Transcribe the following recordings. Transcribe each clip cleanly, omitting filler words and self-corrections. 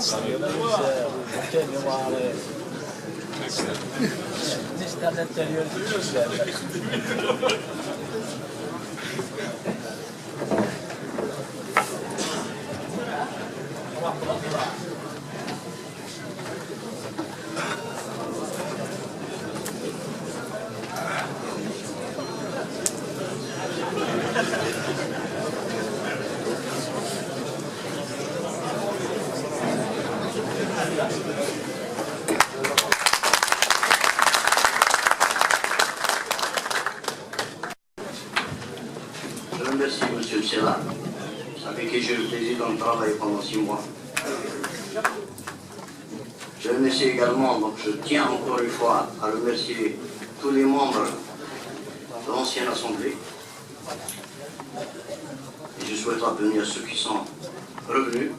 Je remercie M. le Sénat, avec qui j'ai eu le plaisir de travailler pendant 6 mois. Je remercie également, donc je tiens encore une fois à remercier tous les membres de l'ancienne Assemblée. Et je souhaite venir à ceux qui sont revenus.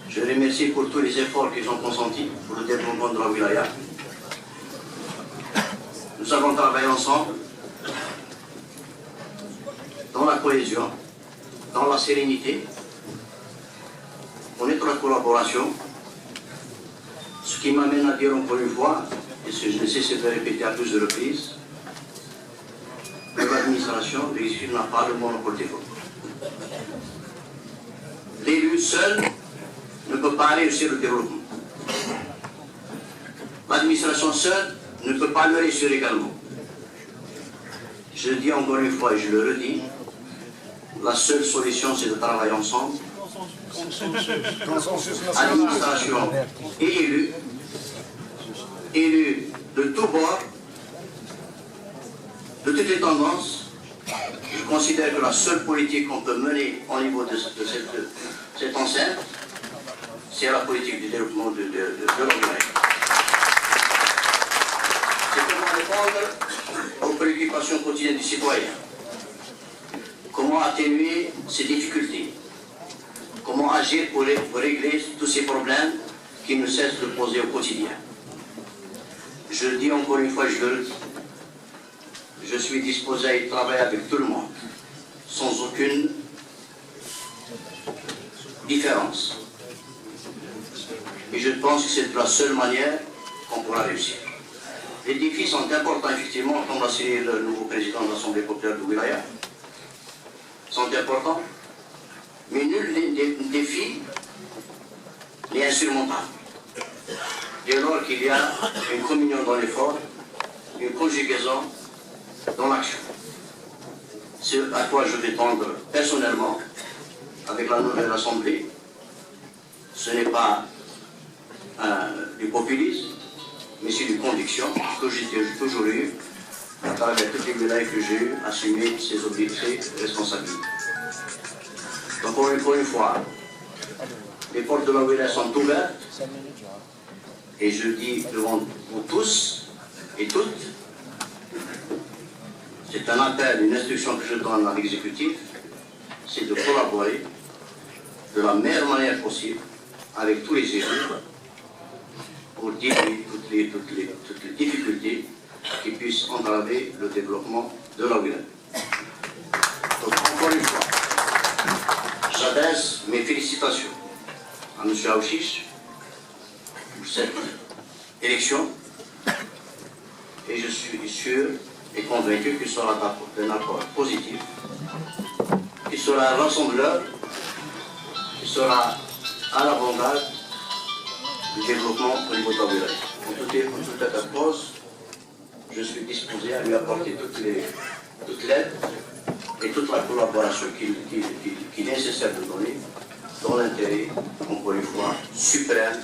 Je les remercie pour tous les efforts qu'ils ont consentis pour le développement de la wilaya. Nous avons travaillé ensemble dans la cohésion, dans la sérénité, en étroite collaboration, ce qui m'amène à dire encore une fois, et ce que je ne cesse de répéter à plusieurs reprises, que l'administration, l'exécutif n'a pas le monopole des votes. L'élu seul ne peut pas réussir le développement. L'administration seule ne peut pas le réussir également. Je le dis encore une fois et je le redis, la seule solution c'est de travailler ensemble. Administration et élus de tous bords, de toutes les tendances. Je considère que la seule politique qu'on peut mener au niveau de cette enceinte, c'est la politique du développement de l'Ouganda. C'est comment répondre aux préoccupations quotidiennes du citoyen. Comment atténuer ces difficultés? Comment agir pour régler tous ces problèmes qui ne cessent de poser au quotidien? Je le dis encore une fois, je le dis. Je suis disposé à y travailler avec tout le monde, sans aucune différence. Et je pense que c'est la seule manière qu'on pourra réussir. Les défis sont importants, effectivement, comme l'a signé le nouveau président de l'Assemblée populaire de Wilaya. Sont importants, mais nul défi n'est insurmontable. Dès lors qu'il y a une communion dans l'effort, une conjugaison dans l'action. C'est à quoi je vais tendre personnellement avec la nouvelle Assemblée. Ce n'est pas du populisme, mais c'est une conviction que j'ai toujours eue à travers toutes les wilayas que j'ai eu, assumer ces objectifs et responsabilités. Donc encore une fois, les portes de la wilaya sont ouvertes et je dis devant vous tous et toutes, c'est un appel, une instruction que je donne à l'exécutif, c'est de collaborer de la meilleure manière possible avec tous les élus pour diluer toutes les difficultés qui puissent entraver le développement de la wilaya. Donc encore une fois, j'adresse mes félicitations à M. Aouchiche pour cette élection et je suis sûr et convaincu qu'il sera d'un accord positif, qu'il sera un rassembleur, qu'il sera à l'avant-garde du développement au niveau de la wilaya. En tout état de cause, je suis disposé à lui apporter toute l'aide et toute la collaboration qu'il est nécessaire de donner dans l'intérêt, encore une fois, suprême